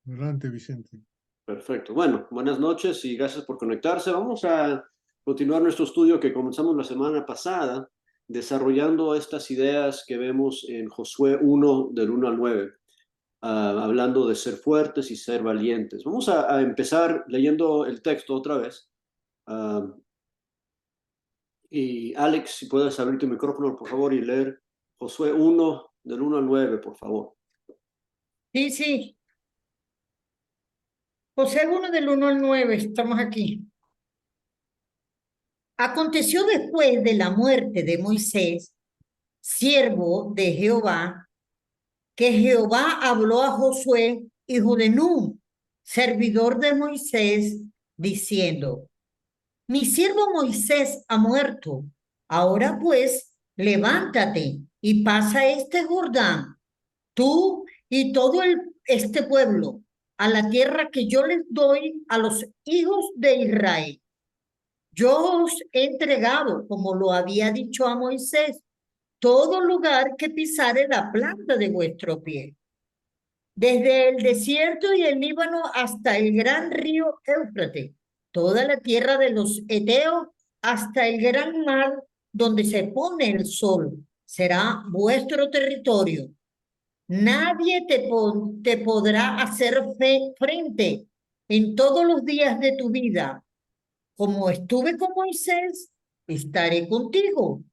Adelante, Vicente. Perfecto. Bueno, buenas noches y gracias por conectarse. Vamos a continuar nuestro estudio que comenzamos la semana pasada, desarrollando estas ideas que vemos en Josué 1, del 1 al 9, hablando de ser fuertes y ser valientes. Vamos a empezar leyendo el texto otra vez. Ah, y Alex, si puedes abrir tu micrófono, por favor, y leer Josué 1, del 1 al 9, por favor. Sí, sí. José 1 del 1 al 9, estamos aquí. Aconteció después de la muerte de Moisés, siervo de Jehová, que Jehová habló a Josué, hijo de Nun, servidor de Moisés, diciendo: Mi siervo Moisés ha muerto. Ahora pues, levántate y pasa este Jordán, tú y todo este pueblo, a la tierra que yo les doy a los hijos de Israel. Yo os he entregado, como lo había dicho a Moisés, todo lugar que pisare la planta de vuestro pie, desde el desierto y el Líbano hasta el gran río Éufrates, toda la tierra de los Eteos hasta el gran mar donde se pone el sol, será vuestro territorio. Nadie te podrá hacer frente en todos los días de tu vida. Como estuve con Moisés, estaré contigo.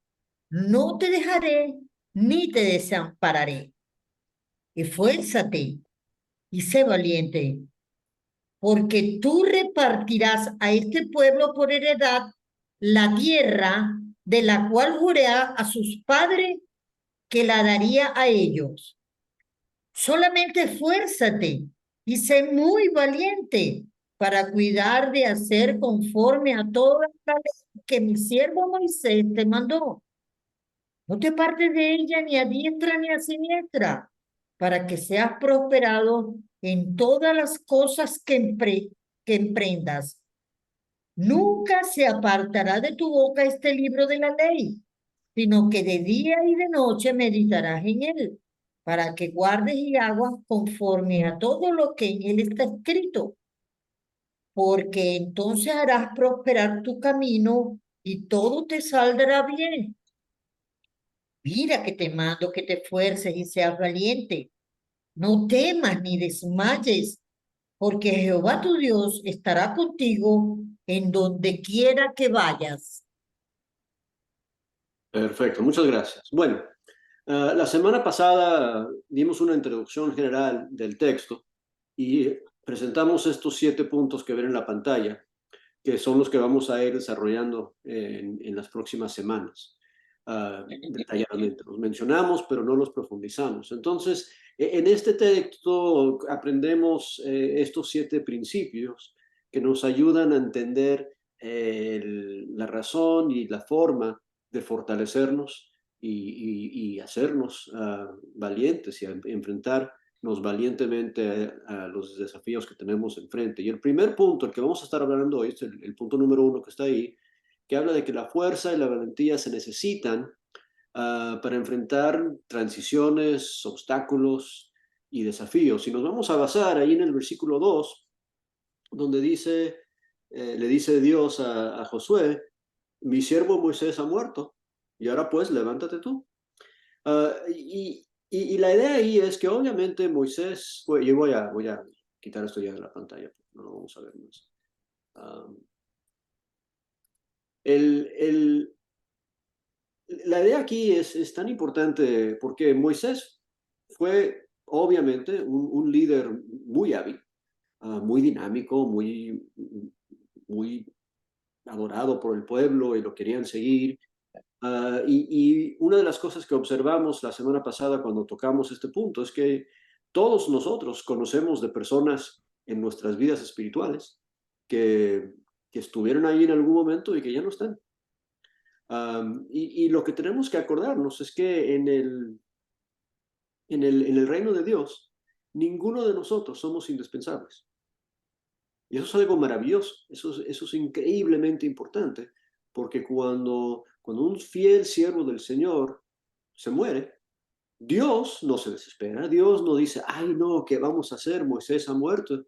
No te dejaré ni te desampararé. Esfuérzate y sé valiente, porque tú repartirás a este pueblo por heredad la tierra de la cual juré a sus padres que la daría a ellos. Solamente esfuérzate y sé muy valiente para cuidar de hacer conforme a toda la ley que mi siervo Moisés te mandó. No te apartes de ella ni a diestra ni a siniestra, para que seas prosperado en todas las cosas que emprendas. Nunca se apartará de tu boca este libro de la ley, sino que de día y de noche meditarás en él, para que guardes y hagas conforme a todo lo que en él está escrito, porque entonces harás prosperar tu camino y todo te saldrá bien. Mira que te mando que te esfuerces y seas valiente. No temas ni desmayes, porque Jehová tu Dios estará contigo en donde quiera que vayas. Perfecto, muchas gracias. Bueno, la semana pasada dimos una introducción general del texto y presentamos estos 7 puntos que ven en la pantalla, que son los que vamos a ir desarrollando en las próximas semanas, detalladamente. Los mencionamos, pero no los profundizamos. Entonces, en este texto aprendemos estos 7 principios que nos ayudan a entender la razón y la forma de fortalecernos y hacernos valientes y a enfrentarnos valientemente a los desafíos que tenemos enfrente. Y el primer punto, el que vamos a estar hablando hoy, es el punto número 1 que está ahí, que habla de que la fuerza y la valentía se necesitan para enfrentar transiciones, obstáculos y desafíos. Y nos vamos a basar ahí en el versículo 2, donde dice, le dice Dios a Josué: mi siervo Moisés ha muerto, y ahora pues levántate tú. Y la idea ahí es que obviamente Moisés, yo voy a quitar esto ya de la pantalla, no lo vamos a ver más. Um, el, el, la idea aquí es tan importante porque Moisés fue obviamente un líder muy hábil, muy dinámico, muy adorado por el pueblo y lo querían seguir. Y una de las cosas que observamos la semana pasada cuando tocamos este punto es que todos nosotros conocemos de personas en nuestras vidas espirituales que, que estuvieron ahí en algún momento y que ya no están. Y lo que tenemos que acordarnos es que en el reino de Dios, ninguno de nosotros somos indispensables. Y eso es algo maravilloso, eso es increíblemente importante, porque cuando un fiel siervo del Señor se muere, Dios no se desespera, Dios no dice, ay no, ¿qué vamos a hacer? Moisés ha muerto,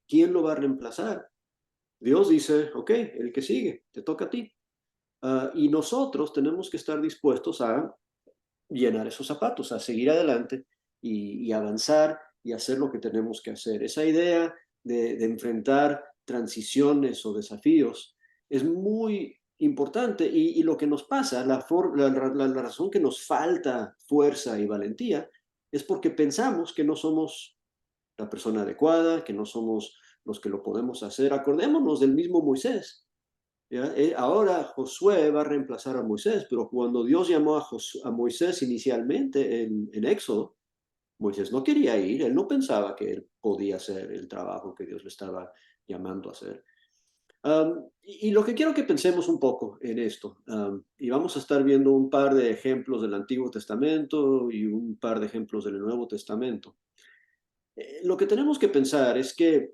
¿quién lo va a reemplazar? Dios dice, ok, el que sigue, te toca a ti. Y nosotros tenemos que estar dispuestos a llenar esos zapatos, a seguir adelante y avanzar y hacer lo que tenemos que hacer. Esa idea de enfrentar transiciones o desafíos es muy importante y lo que nos pasa, la razón que nos falta fuerza y valentía es porque pensamos que no somos la persona adecuada, que no somos los que lo podemos hacer. Acordémonos del mismo Moisés. ¿Ya? Ahora Josué va a reemplazar a Moisés, pero cuando Dios llamó a Moisés inicialmente en Éxodo, Moisés no quería ir, él no pensaba que él podía hacer el trabajo que Dios le estaba llamando a hacer. Y lo que quiero que pensemos un poco en esto, y vamos a estar viendo un par de ejemplos del Antiguo Testamento y un par de ejemplos del Nuevo Testamento. Lo que tenemos que pensar es que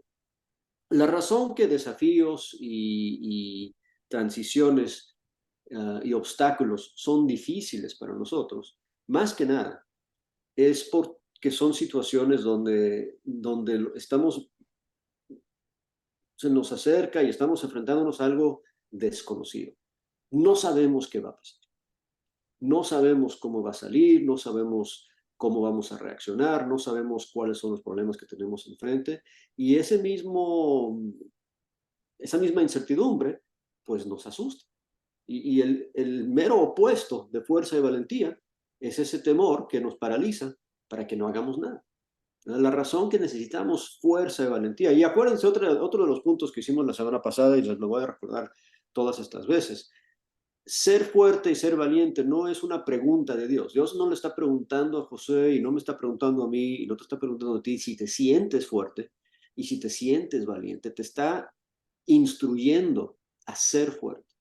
la razón que desafíos y transiciones y obstáculos son difíciles para nosotros, más que nada, es porque son situaciones donde se nos acerca y estamos enfrentándonos a algo desconocido. No sabemos qué va a pasar, no sabemos cómo va a salir, no sabemos cómo vamos a reaccionar, no sabemos cuáles son los problemas que tenemos enfrente y esa misma incertidumbre pues nos asusta. Y el mero opuesto de fuerza y valentía es ese temor que nos paraliza para que no hagamos nada. La razón que necesitamos fuerza y valentía. Y acuérdense, otro de los puntos que hicimos la semana pasada, y les lo voy a recordar todas estas veces, ser fuerte y ser valiente no es una pregunta de Dios. Dios no le está preguntando a José y no me está preguntando a mí y no te está preguntando a ti si te sientes fuerte y si te sientes valiente. Te está instruyendo a ser fuerte.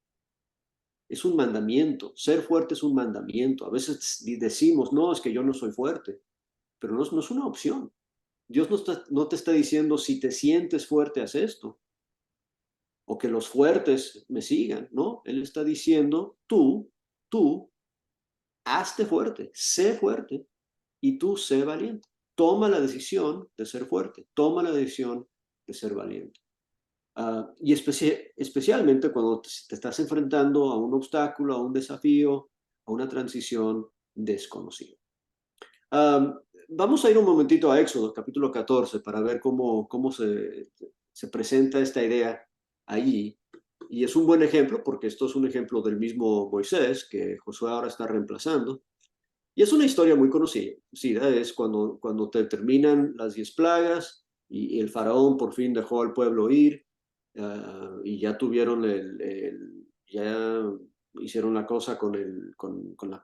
Es un mandamiento. Ser fuerte es un mandamiento. A veces decimos, no, es que yo no soy fuerte, pero no es una opción. Dios no te está diciendo, si te sientes fuerte, haz esto, o que los fuertes me sigan, ¿no? Él está diciendo, tú, hazte fuerte, sé fuerte, y tú sé valiente. Toma la decisión de ser fuerte, toma la decisión de ser valiente. Y especialmente cuando te estás enfrentando a un obstáculo, a un desafío, a una transición desconocida. Vamos a ir un momentito a Éxodo, capítulo 14, para ver cómo se presenta esta idea allí. Y es un buen ejemplo, porque esto es un ejemplo del mismo Moisés, que Josué ahora está reemplazando. Y es una historia muy conocida. Sí, es cuando terminan las 10 plagas y el faraón por fin dejó al pueblo ir y ya tuvieron ya hicieron la cosa cuando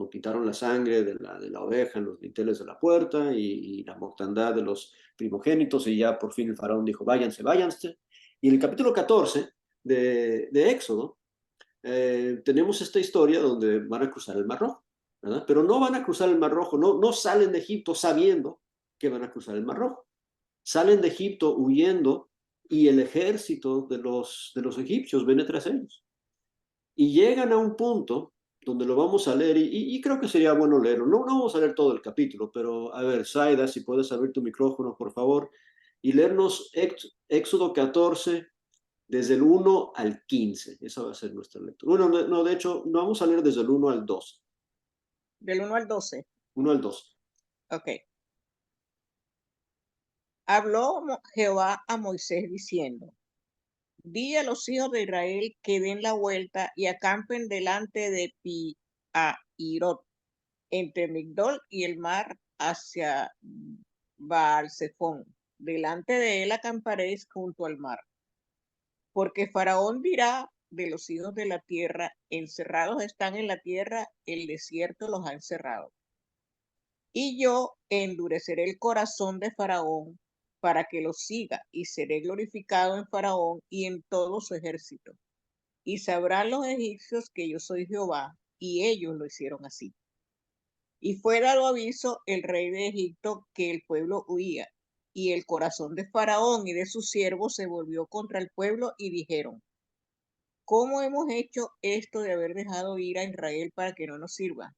pintaron la sangre de la oveja en los dinteles de la puerta y la mortandad de los primogénitos y ya por fin el faraón dijo, váyanse, váyanse. Y en el capítulo 14 de Éxodo tenemos esta historia donde van a cruzar el Mar Rojo, ¿verdad? Pero no van a cruzar el Mar Rojo, no salen de Egipto sabiendo que van a cruzar el Mar Rojo. Salen de Egipto huyendo y el ejército de los egipcios viene tras ellos. Y llegan a un punto donde lo vamos a leer y creo que sería bueno leerlo. No vamos a leer todo el capítulo, pero a ver, Zaida, si puedes abrir tu micrófono, por favor, y leernos Éxodo 14, desde el 1 al 15. Esa va a ser nuestra lectura. Bueno, no, de hecho, no vamos a leer desde el 1 al 12. Del 1 al 12. 1 al 12. Ok. Habló Jehová a Moisés diciendo, di a los hijos de Israel que den la vuelta y acampen delante de Pi-hahirot, entre Migdol y el mar hacia Baal-Zephón. Delante de él acamparéis junto al mar. Porque Faraón dirá de los hijos de la tierra, encerrados están en la tierra, el desierto los ha encerrado. Y yo endureceré el corazón de Faraón para que lo siga, y seré glorificado en Faraón y en todo su ejército. Y sabrán los egipcios que yo soy Jehová, y ellos lo hicieron así. Y fue dado aviso el rey de Egipto que el pueblo huía, y el corazón de Faraón y de sus siervos se volvió contra el pueblo, y dijeron, ¿cómo hemos hecho esto de haber dejado ir a Israel para que no nos sirva?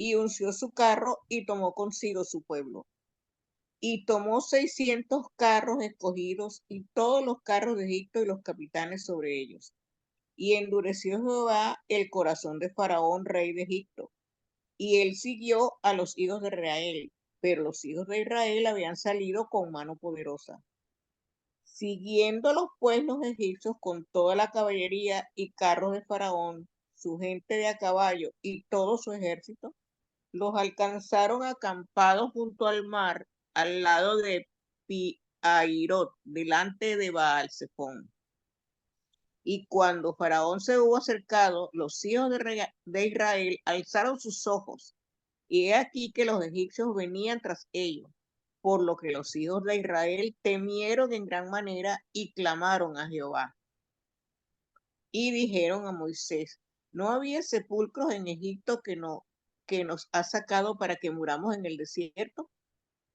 y unció su carro y tomó consigo su pueblo. Y tomó 600 carros escogidos y todos los carros de Egipto y los capitanes sobre ellos. Y endureció Jehová el corazón de Faraón, rey de Egipto. Y él siguió a los hijos de Israel, pero los hijos de Israel habían salido con mano poderosa. Siguiéndolos pues los egipcios con toda la caballería y carros de Faraón, su gente de a caballo y todo su ejército, los alcanzaron acampados junto al mar, al lado de Pi-Hahirot, delante de Baal-Zephón. Y cuando Faraón se hubo acercado, los hijos de Israel alzaron sus ojos, y he aquí que los egipcios venían tras ellos, por lo que los hijos de Israel temieron en gran manera y clamaron a Jehová. Y dijeron a Moisés: ¿no había sepulcros en Egipto que nos has sacado para que muramos en el desierto?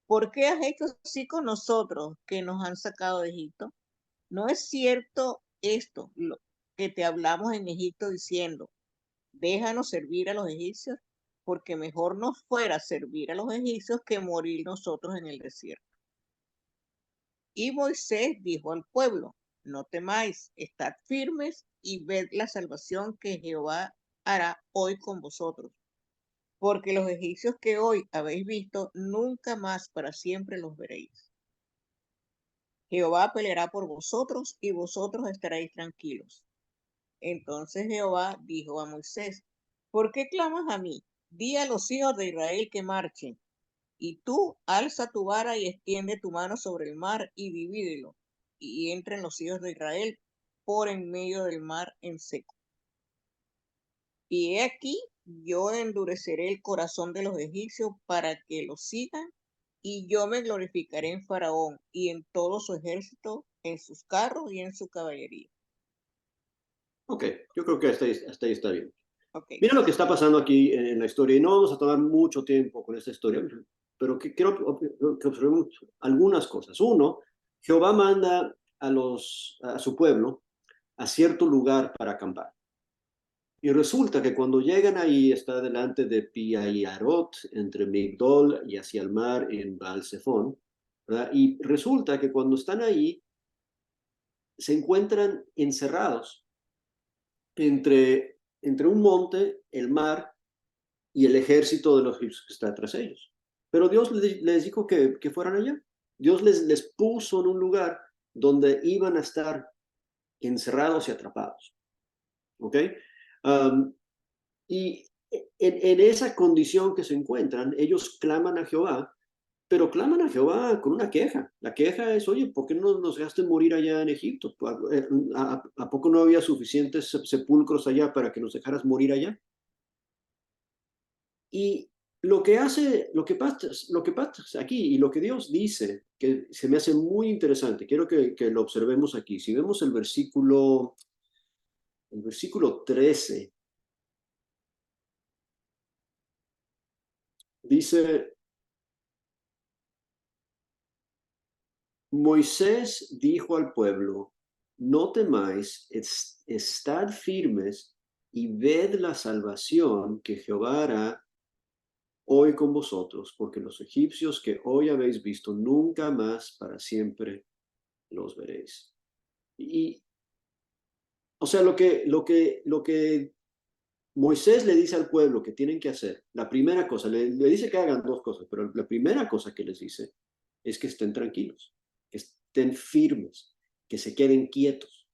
¿Por qué has hecho así con nosotros que nos han sacado de Egipto? ¿No es cierto esto, lo que te hablamos en Egipto diciendo: déjanos servir a los egipcios, porque mejor nos fuera servir a los egipcios que morir nosotros en el desierto? Y Moisés dijo al pueblo: no temáis, estad firmes y ved la salvación que Jehová hará hoy con vosotros, porque los egipcios que hoy habéis visto, nunca más para siempre los veréis. Jehová peleará por vosotros y vosotros estaréis tranquilos. Entonces Jehová dijo a Moisés: ¿por qué clamas a mí? Di a los hijos de Israel que marchen. Y tú alza tu vara y extiende tu mano sobre el mar y divídelo, y entren los hijos de Israel por en medio del mar en seco. Y he aquí, yo endureceré el corazón de los egipcios para que los sigan, y yo me glorificaré en Faraón y en todo su ejército, en sus carros y en su caballería. Ok, yo creo que hasta ahí está bien. Okay. Mira lo que está pasando aquí en la historia, y no vamos a tomar mucho tiempo con esta historia, pero quiero que observemos algunas cosas. Uno, Jehová manda a su pueblo a cierto lugar para acampar. Y resulta que cuando llegan ahí, está delante de Pi-Hahirot, entre Migdol y hacia el mar en Baal-Zephón, ¿verdad? Y resulta que cuando están ahí, se encuentran encerrados entre un monte, el mar y el ejército de los egipcios que está tras ellos. Pero Dios les dijo que fueran allá. Dios les puso en un lugar donde iban a estar encerrados y atrapados. ¿Ok? Y en esa condición que se encuentran, ellos claman a Jehová, pero claman a Jehová con una queja. La queja es: oye, ¿por qué no nos dejaste morir allá en Egipto? ¿A poco no había suficientes sepulcros allá para que nos dejaras morir allá? Y lo que pasa aquí y lo que Dios dice, que se me hace muy interesante, quiero que lo observemos aquí. Si vemos el versículo 13, dice: Moisés dijo al pueblo: no temáis, estad firmes y ved la salvación que Jehová hará hoy con vosotros, porque los egipcios que hoy habéis visto, nunca más para siempre los veréis. Y, o sea, lo que Moisés le dice al pueblo que tienen que hacer, la primera cosa, le dice que hagan dos cosas, pero la primera cosa que les dice es que estén tranquilos, que estén firmes, que se queden quietos.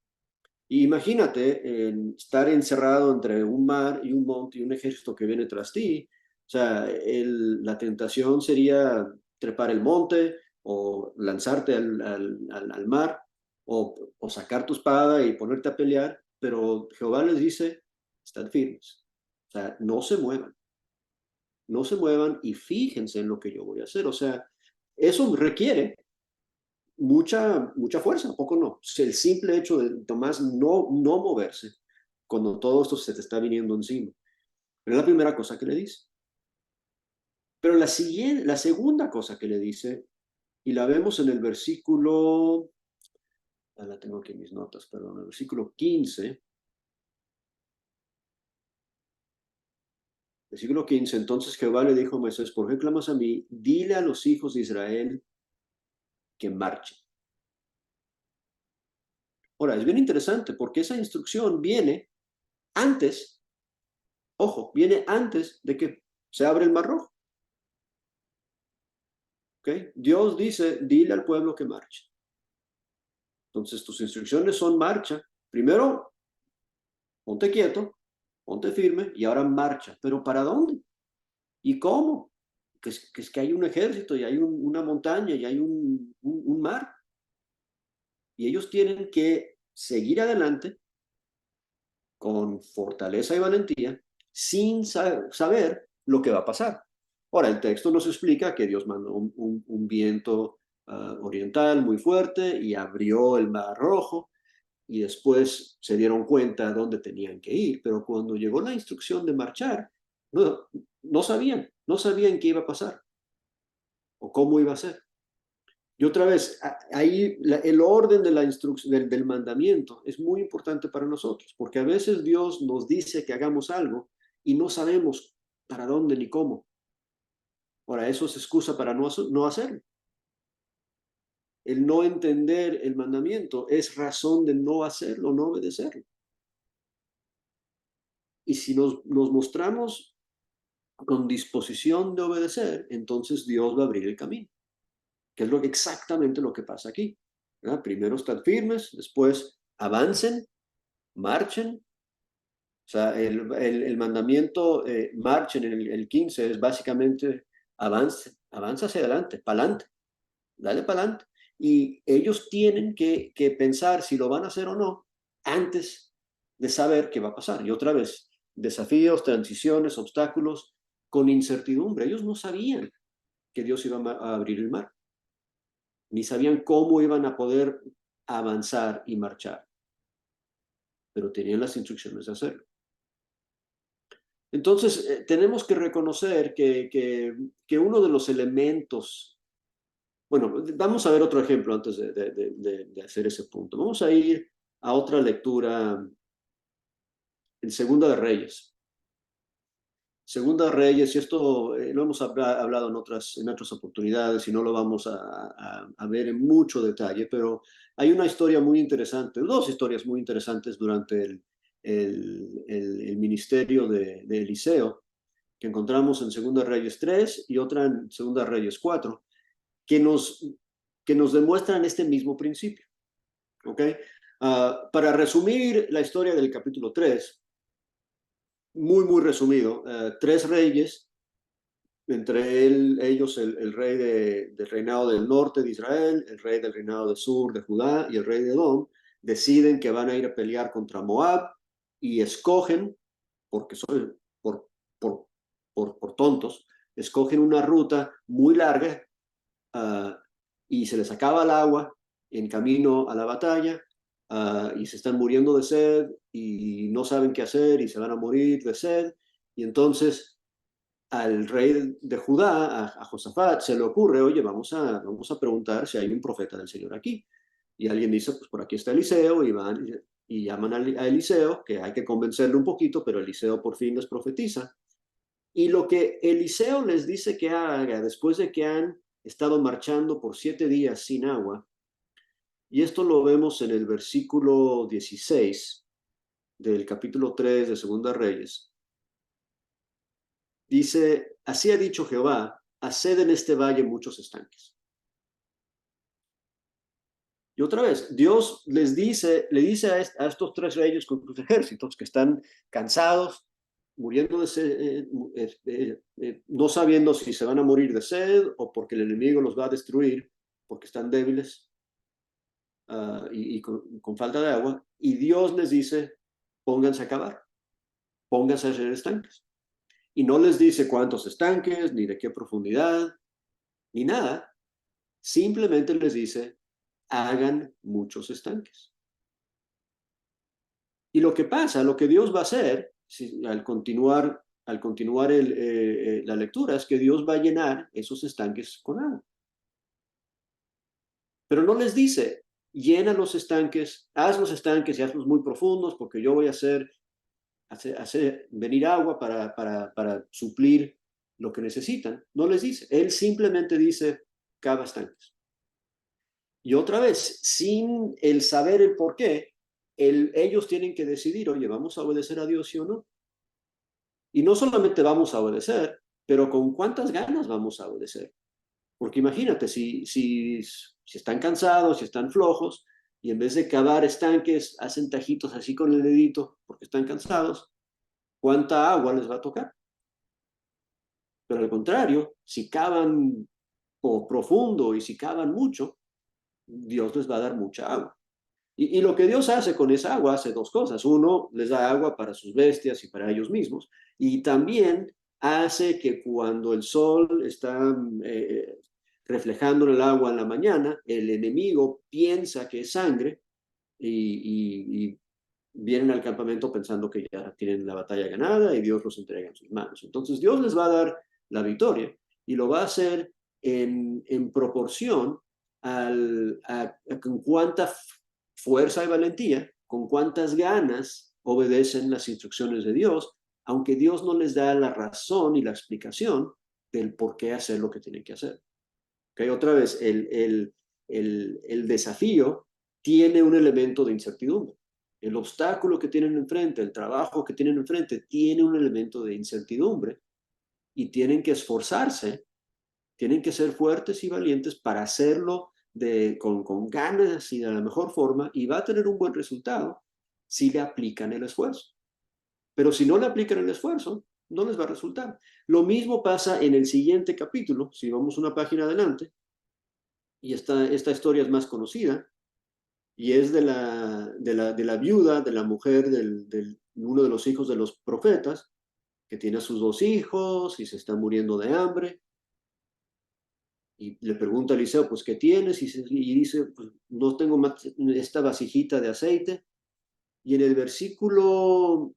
Y imagínate estar encerrado entre un mar y un monte y un ejército que viene tras ti. O sea, la tentación sería trepar el monte o lanzarte al mar o sacar tu espada y ponerte a pelear, pero Jehová les dice: están firmes. O sea, no se muevan y fíjense en lo que yo voy a hacer. O sea, eso requiere mucha fuerza, poco no. El simple hecho de Tomás no moverse cuando todo esto se te está viniendo encima. Pero es la primera cosa que le dice. Pero la segunda cosa que le dice, y la vemos en el versículo, la tengo aquí en mis notas, perdón, el versículo 15, Versículo 15, entonces Jehová le dijo a Moisés, ¿por qué clamas a mí? Dile a los hijos de Israel que marchen. Ahora, es bien interesante porque esa instrucción viene antes, ojo, viene antes de que se abre el Mar Rojo. ¿Okay? Dios dice, dile al pueblo que marche. Entonces tus instrucciones son marcha. Primero, ponte quieto, ponte firme y ahora marcha. ¿Pero para dónde? ¿Y cómo? Que hay un ejército y hay una montaña y hay un mar. Y ellos tienen que seguir adelante con fortaleza y valentía sin saber lo que va a pasar. Ahora, el texto nos explica que Dios mandó un viento oriental muy fuerte y abrió el Mar Rojo y después se dieron cuenta de dónde tenían que ir, pero cuando llegó la instrucción de marchar, no sabían qué iba a pasar o cómo iba a ser. Y otra vez, ahí el orden de la instrucción, del mandamiento es muy importante para nosotros, porque a veces Dios nos dice que hagamos algo y no sabemos para dónde ni cómo. Ahora, eso es excusa para no hacerlo. El no entender el mandamiento es razón de no hacerlo, no obedecerlo. Y si nos mostramos con disposición de obedecer, entonces Dios va a abrir el camino, que es exactamente lo que pasa aquí. ¿Verdad? Primero están firmes, después avancen, marchen. O sea, el mandamiento marchen en el 15 es básicamente avanza hacia adelante, para adelante, dale para adelante. Y ellos tienen que pensar si lo van a hacer o no antes de saber qué va a pasar. Y otra vez, desafíos, transiciones, obstáculos con incertidumbre. Ellos no sabían que Dios iba a abrir el mar, ni sabían cómo iban a poder avanzar y marchar, pero tenían las instrucciones de hacerlo. Entonces, tenemos que reconocer que uno de los elementos, bueno, vamos a ver otro ejemplo antes de hacer ese punto. Vamos a ir a otra lectura en Segunda de Reyes. Segunda de Reyes, y esto lo hemos hablado en otras oportunidades y no lo vamos a ver en mucho detalle, pero hay una historia muy interesante, dos historias muy interesantes durante el ministerio de Eliseo, que encontramos en Segunda de Reyes 3 y otra en Segunda de Reyes 4, que nos demuestran este mismo principio. ¿Okay? Para resumir la historia del capítulo 3, muy resumido, tres reyes, entre ellos el rey del reinado del norte de Israel, el rey del reinado del sur de Judá y el rey de Edom, deciden que van a ir a pelear contra Moab y escogen, porque son por tontos, escogen una ruta muy larga y se les acaba el agua en camino a la batalla y se están muriendo de sed y no saben qué hacer y se van a morir de sed. Y entonces al rey de Judá, a Josafat, se le ocurre, oye, vamos a preguntar si hay un profeta del Señor aquí. Y alguien dice, pues por aquí está Eliseo, y van y llaman a Eliseo, que hay que convencerle un poquito, pero Eliseo por fin les profetiza. Y lo que Eliseo les dice que haga después de que han estado marchando por 7 días sin agua, y esto lo vemos en el versículo 16 del capítulo 3 de Segunda Reyes, dice, así ha dicho Jehová, haced en este valle muchos estanques. Y otra vez, Dios le dice a estos tres reyes con sus ejércitos que están cansados, muriendo de sed, no sabiendo si se van a morir de sed o porque el enemigo los va a destruir, porque están débiles y con falta de agua. Y Dios les dice, pónganse a cavar, pónganse a hacer estanques. Y no les dice cuántos estanques, ni de qué profundidad, ni nada. Simplemente les dice, hagan muchos estanques. Y lo que pasa, lo que Dios va a hacer, al continuar la lectura, es que Dios va a llenar esos estanques con agua. Pero no les dice, llena los estanques, haz los estanques y hazlos muy profundos, porque yo voy a hacer hace venir agua para suplir lo que necesitan. No les dice. Él simplemente dice, cava estanques. Y otra vez, sin el saber el por qué, ellos tienen que decidir, oye, ¿vamos a obedecer a Dios sí o no? Y no solamente vamos a obedecer, pero con cuántas ganas vamos a obedecer. Porque imagínate, si están cansados, si están flojos, y en vez de cavar estanques, hacen tajitos así con el dedito porque están cansados, ¿cuánta agua les va a tocar? Pero al contrario, si cavan profundo y si cavan mucho, Dios les va a dar mucha agua. Y lo que Dios hace con esa agua hace dos cosas. Uno, les da agua para sus bestias y para ellos mismos. Y también hace que cuando el sol está reflejando en el agua en la mañana, el enemigo piensa que es sangre y vienen al campamento pensando que ya tienen la batalla ganada y Dios los entrega en sus manos. Entonces Dios les va a dar la victoria y lo va a hacer en proporción con cuánta fuerza y valentía, con cuántas ganas obedecen las instrucciones de Dios, aunque Dios no les da la razón y la explicación del por qué hacer lo que tienen que hacer. ¿Okay? Otra vez, el desafío tiene un elemento de incertidumbre. El obstáculo que tienen enfrente, el trabajo que tienen enfrente, tiene un elemento de incertidumbre y tienen que esforzarse, tienen que ser fuertes y valientes para hacerlo con ganas y de la mejor forma, y va a tener un buen resultado si le aplican el esfuerzo. Pero si no le aplican el esfuerzo, no les va a resultar. Lo mismo pasa en el siguiente capítulo, si vamos una página adelante, y esta historia es más conocida, y es de la viuda, de la mujer uno de los hijos de los profetas, que tiene a sus dos hijos y se está muriendo de hambre. Y le pregunta a Eliseo, pues, ¿qué tienes? Y dice, pues, no tengo más esta vasijita de aceite. Y en el versículo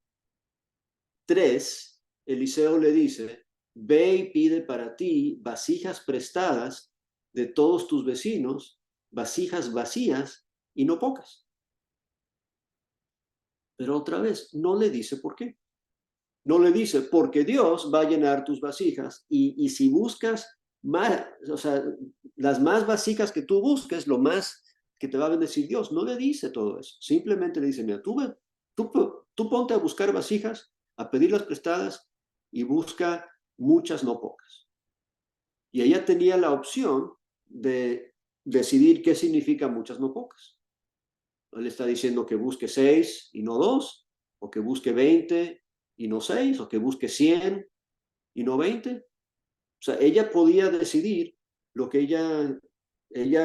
3, Eliseo le dice, ve y pide para ti vasijas prestadas de todos tus vecinos, vasijas vacías y no pocas. Pero otra vez, no le dice por qué. No le dice, porque Dios va a llenar tus vasijas y si buscas más, o sea, las más vasijas que tú busques, lo más que te va a bendecir Dios. No le dice todo eso. Simplemente le dice, mira, tú ponte a buscar vasijas, a pedirlas prestadas y busca muchas, no pocas. Y ella tenía la opción de decidir qué significa muchas, no pocas. Él está diciendo que busque 6 y no 2, o que busque 20 y no 6, o que busque 100 y no 20. O sea, ella podía decidir lo que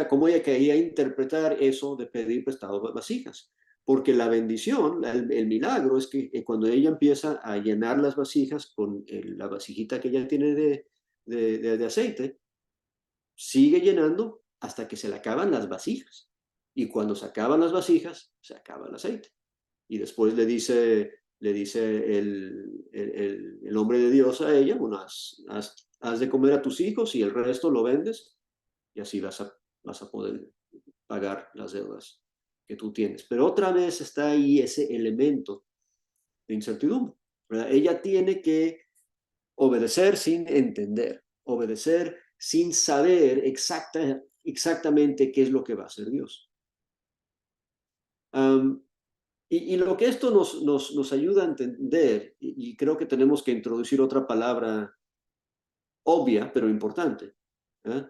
cómo ella quería interpretar eso de pedir prestado vasijas. Porque la bendición, el milagro es que cuando ella empieza a llenar las vasijas con la vasijita que ella tiene de aceite, sigue llenando hasta que se le acaban las vasijas. Y cuando se acaban las vasijas, se acaba el aceite. Y después le dice el hombre de Dios a ella, bueno, haz de comer a tus hijos y el resto lo vendes y así vas a poder pagar las deudas que tú tienes. Pero otra vez está ahí ese elemento de incertidumbre, ¿verdad? Ella tiene que obedecer sin entender, obedecer sin saber exactamente qué es lo que va a hacer Dios. Y lo que esto nos ayuda a entender, y creo que tenemos que introducir otra palabra obvia, pero importante, ¿eh?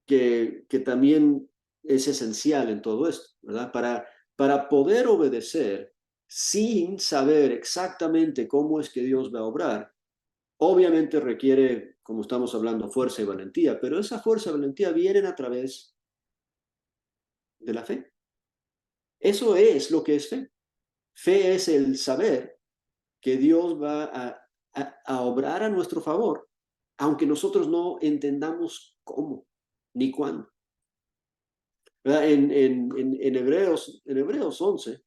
que también es esencial en todo esto, ¿verdad? Para poder obedecer sin saber exactamente cómo es que Dios va a obrar, obviamente requiere, como estamos hablando, fuerza y valentía, pero esa fuerza y valentía vienen a través de la fe. Eso es lo que es fe. Fe es el saber que Dios va a obrar a nuestro favor, aunque nosotros no entendamos cómo ni cuándo. En Hebreos 11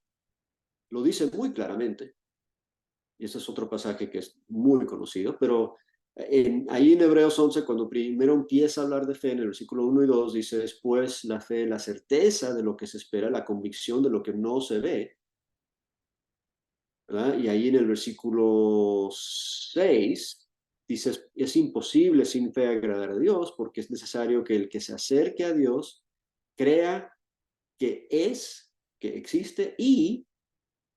lo dice muy claramente, y ese es otro pasaje que es muy conocido, pero ahí en Hebreos 11, cuando primero empieza a hablar de fe, en el versículo 1 y 2, dice, después la fe, la certeza de lo que se espera, la convicción de lo que no se ve. ¿verdad? Y ahí en el versículo 6 dice, es imposible sin fe agradar a Dios, porque es necesario que el que se acerque a Dios crea que es, que existe y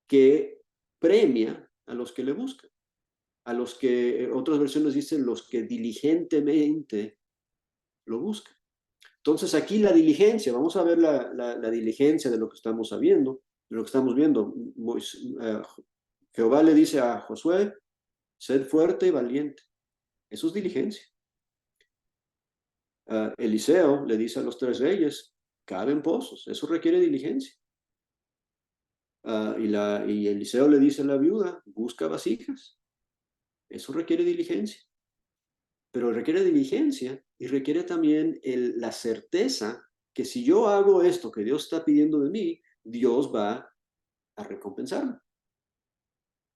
que premia a los que le buscan. A los que, otras versiones dicen, los que diligentemente lo buscan. Entonces aquí la diligencia, vamos a ver la diligencia de lo que estamos sabiendo, de lo que estamos viendo. Jehová le dice a Josué, sed fuerte y valiente. Eso es diligencia. Eliseo le dice a los 3 reyes, caven pozos. Eso requiere diligencia. Y Eliseo le dice a la viuda, busca vasijas. Eso requiere diligencia. Pero requiere diligencia y requiere también la certeza que si yo hago esto que Dios está pidiendo de mí, Dios va a recompensarme.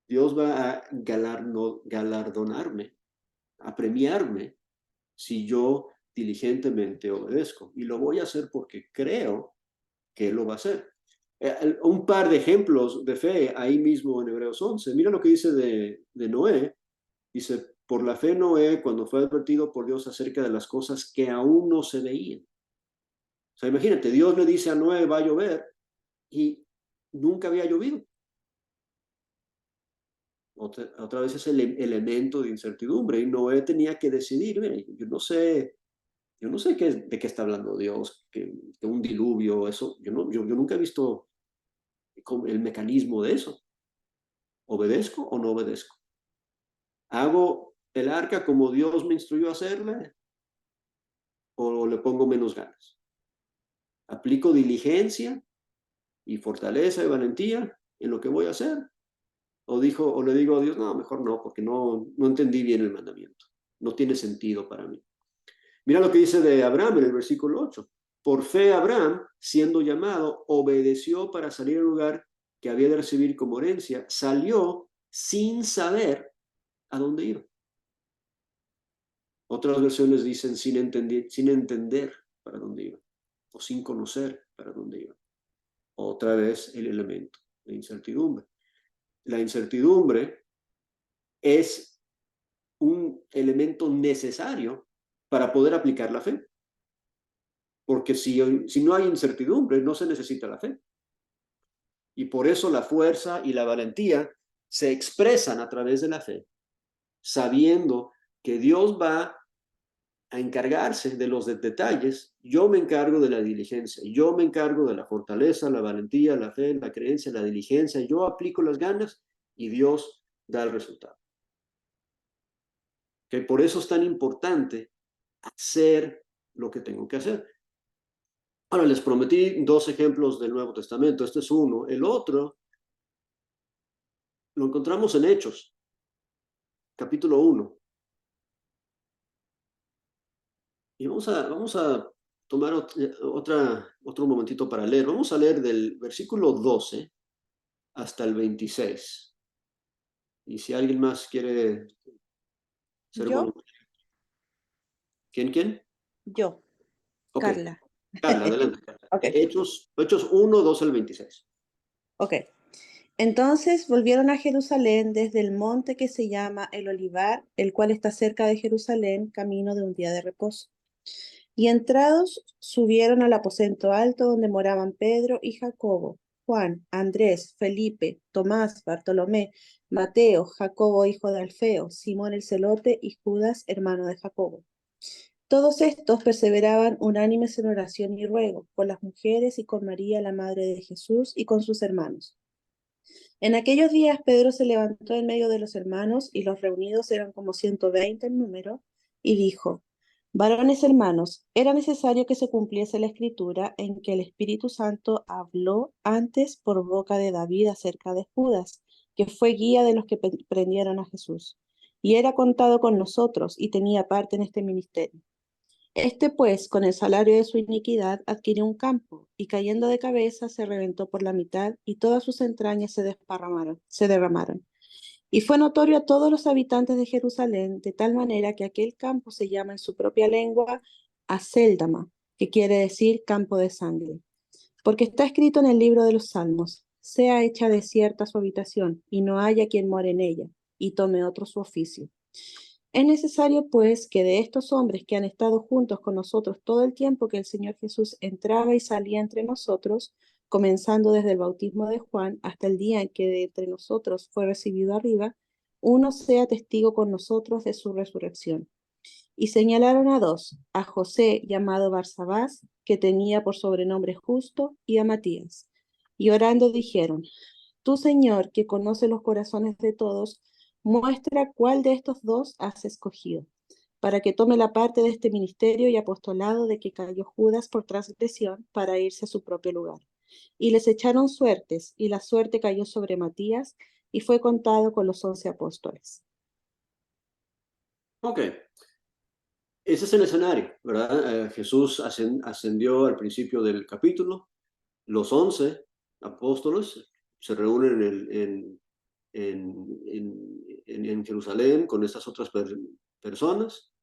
Dios va a galardonarme, a premiarme si yo diligentemente obedezco. Y lo voy a hacer porque creo que Él lo va a hacer. Un par de ejemplos de fe ahí mismo en Hebreos 11. Mira lo que dice de Noé. Dice, por la fe Noé, cuando fue advertido por Dios acerca de las cosas que aún no se veían. O sea, imagínate, Dios le dice a Noé, va a llover, y nunca había llovido. Otra vez es el elemento de incertidumbre, y Noé tenía que decidir, mire, yo no sé de qué está hablando Dios, que un diluvio, eso, yo nunca he visto el mecanismo de eso. ¿Obedezco o no obedezco? ¿Hago el arca como Dios me instruyó a hacerla o le pongo menos ganas? ¿Aplico diligencia y fortaleza y valentía en lo que voy a hacer? ¿O le digo a Dios, no, mejor no, porque no entendí bien el mandamiento. No tiene sentido para mí. Mira lo que dice de Abraham en el versículo 8. Por fe Abraham, siendo llamado, obedeció para salir al lugar que había de recibir como herencia. Salió sin saber a dónde iba. Otras versiones dicen sin entender para dónde iba, o sin conocer para dónde iba. Otra vez el elemento de incertidumbre. La incertidumbre es un elemento necesario para poder aplicar la fe. Porque si no hay incertidumbre, no se necesita la fe. Y por eso la fuerza y la valentía se expresan a través de la fe, sabiendo que Dios va a encargarse de los detalles. Yo me encargo de la diligencia, yo me encargo de la fortaleza, la valentía, la fe, la creencia, la diligencia. Yo aplico las ganas y Dios da el resultado. Que por eso es tan importante hacer lo que tengo que hacer. Ahora, les prometí 2 ejemplos del Nuevo Testamento. Este es uno. El otro lo encontramos en Hechos, capítulo 1. Y vamos a tomar otro momentito para leer. Vamos a leer del versículo 12 hasta el 26. Y si alguien más quiere ser ¿Yo? voluntario. ¿Quién? Yo, Ok. Carla. Carla, adelante. Carla. Ok. Hechos 1, 12 al 26. Ok. Entonces volvieron a Jerusalén desde el monte que se llama el Olivar, el cual está cerca de Jerusalén, camino de un día de reposo. Y entrados, subieron al aposento alto donde moraban Pedro y Jacobo, Juan, Andrés, Felipe, Tomás, Bartolomé, Mateo, Jacobo, hijo de Alfeo, Simón el celote y Judas, hermano de Jacobo. Todos estos perseveraban unánimes en oración y ruego, con las mujeres y con María, la madre de Jesús, y con sus hermanos. En aquellos días Pedro se levantó en medio de los hermanos, y los reunidos eran como 120 en número, y dijo: Varones hermanos, era necesario que se cumpliese la escritura en que el Espíritu Santo habló antes por boca de David acerca de Judas, que fue guía de los que prendieron a Jesús, y era contado con nosotros y tenía parte en este ministerio. Este, pues, con el salario de su iniquidad, adquirió un campo, y cayendo de cabeza se reventó por la mitad, y todas sus entrañas se derramaron. Y fue notorio a todos los habitantes de Jerusalén, de tal manera que aquel campo se llama en su propia lengua Acéldama, que quiere decir campo de sangre. Porque está escrito en el libro de los Salmos: sea hecha desierta su habitación, y no haya quien more en ella, y tome otro su oficio. Es necesario, pues, que de estos hombres que han estado juntos con nosotros todo el tiempo que el Señor Jesús entraba y salía entre nosotros, comenzando desde el bautismo de Juan hasta el día en que de entre nosotros fue recibido arriba, uno sea testigo con nosotros de su resurrección. Y señalaron a dos, a José llamado Barsabás, que tenía por sobrenombre Justo, y a Matías. Y orando dijeron, tú, Señor, que conoces los corazones de todos, muestra cuál de estos dos has escogido, para que tome la parte de este ministerio y apostolado de que cayó Judas por transgresión para irse a su propio lugar. Y les echaron suertes, y la suerte cayó sobre Matías, y fue contado con los 11 apóstoles. Ok, ese es el escenario, ¿verdad? Jesús ascendió al principio del capítulo, los 11 apóstoles se reúnen en Jerusalén con estas otras personas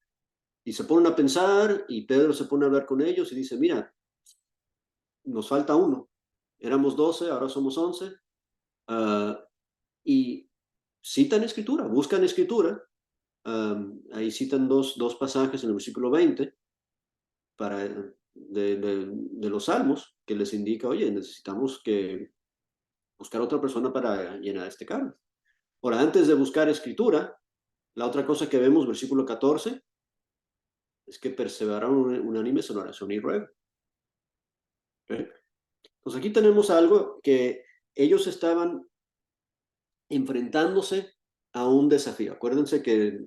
y se ponen a pensar y Pedro se pone a hablar con ellos y dice, mira, nos falta uno, éramos 12, ahora somos 11, y citan escritura, buscan escritura, ahí citan dos pasajes en el versículo 20 de los salmos que les indica, oye, necesitamos que buscar otra persona para llenar este cargo. Ahora, antes de buscar escritura, la otra cosa que vemos, versículo 14, es que perseveraron unánimes en oración y ruego. ¿Okay? Entonces aquí tenemos algo que ellos estaban enfrentándose a un desafío. Acuérdense que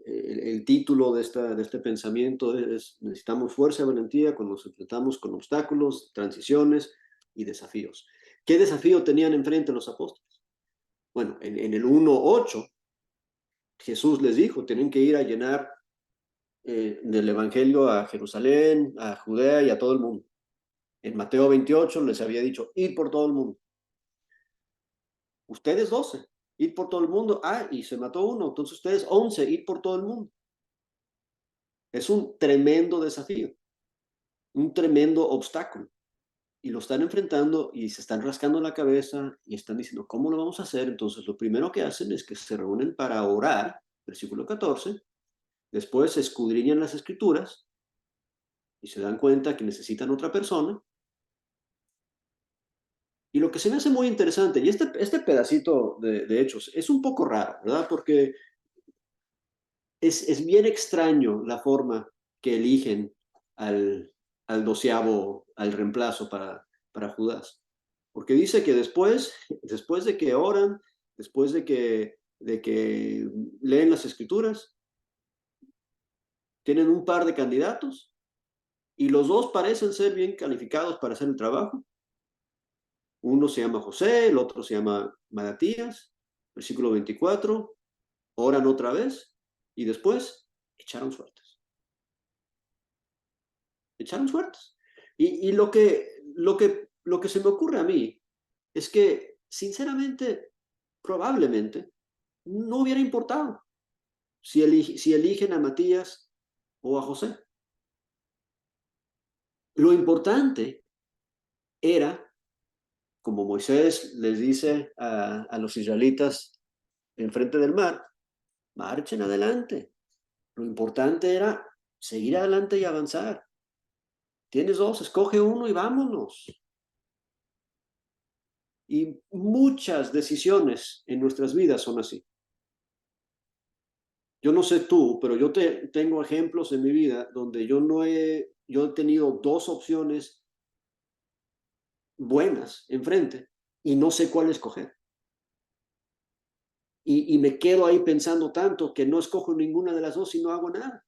el título de este pensamiento es necesitamos fuerza y valentía cuando nos enfrentamos con obstáculos, transiciones y desafíos. ¿Qué desafío tenían enfrente los apóstoles? Bueno, en el 1:8, Jesús les dijo, tienen que ir a llenar del Evangelio a Jerusalén, a Judea y a todo el mundo. En Mateo 28 les había dicho, ir por todo el mundo. Ustedes 12, ir por todo el mundo. Ah, y se mató uno, entonces ustedes 11, ir por todo el mundo. Es un tremendo desafío, un tremendo obstáculo. Y lo están enfrentando y se están rascando la cabeza y están diciendo, ¿cómo lo vamos a hacer? Entonces lo primero que hacen es que se reúnen para orar, versículo 14, después escudriñan las escrituras y se dan cuenta que necesitan otra persona. Y lo que se me hace muy interesante, y este pedacito de Hechos es un poco raro, ¿verdad? Porque es bien extraño la forma que eligen al doceavo, al reemplazo para Judas. Porque dice que después de que oran, después de que leen las escrituras, tienen un par de candidatos y los dos parecen ser bien calificados para hacer el trabajo. Uno se llama José, el otro se llama Matías, versículo 24, oran otra vez y después echaron suertes. Echaron suertes. Y lo que se me ocurre a mí es que, sinceramente, probablemente no hubiera importado si eligen a Matías o a José. Lo importante era, como Moisés les dice a los israelitas enfrente del mar, marchen adelante. Lo importante era seguir adelante y avanzar. Tienes dos, escoge uno y vámonos. Y muchas decisiones en nuestras vidas son así. Yo no sé tú, pero yo tengo ejemplos en mi vida donde yo he tenido dos opciones buenas enfrente y no sé cuál escoger. Y me quedo ahí pensando tanto que no escojo ninguna de las dos y no hago nada.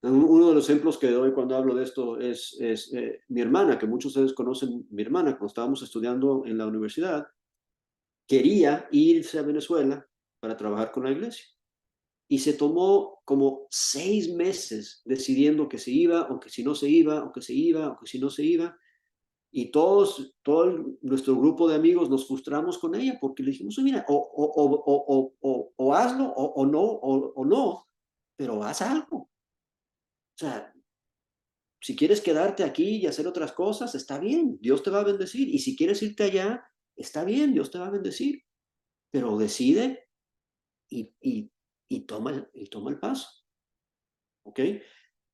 Uno de los ejemplos que doy cuando hablo de esto es mi hermana, que muchos de ustedes conocen mi hermana, cuando estábamos estudiando en la universidad, quería irse a Venezuela para trabajar con la iglesia. Y se tomó como 6 meses decidiendo que se iba, o que si no se iba, o que se iba, o que si no se iba. Y todo nuestro grupo de amigos nos frustramos con ella porque le dijimos, mira, o hazlo, o no, pero haz algo. O sea, Si quieres quedarte aquí y hacer otras cosas, está bien, Dios te va a bendecir. Y si quieres irte allá, está bien, Dios te va a bendecir. Pero decide y toma el paso. ¿Ok?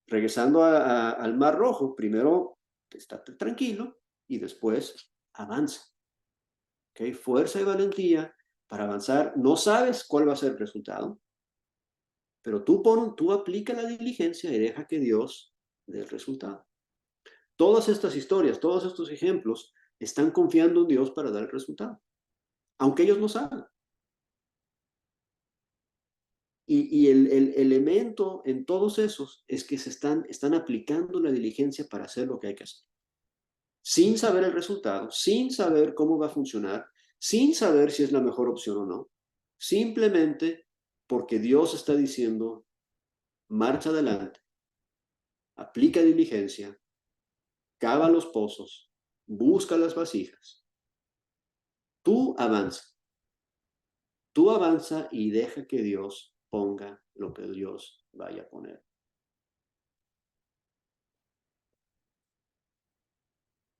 Regresando al Mar Rojo, primero estate tranquilo y después avanza. ¿Ok? Fuerza y valentía para avanzar. No sabes cuál va a ser el resultado, pero tú aplica la diligencia y deja que Dios dé el resultado. Todas estas historias, todos estos ejemplos, están confiando en Dios para dar el resultado, aunque ellos no saben. Y el elemento en todos esos es que están aplicando la diligencia para hacer lo que hay que hacer. Sin saber el resultado, sin saber cómo va a funcionar, sin saber si es la mejor opción o no, simplemente porque Dios está diciendo, marcha adelante, aplica diligencia, cava los pozos, busca las vasijas. Tú avanza y deja que Dios ponga lo que Dios vaya a poner.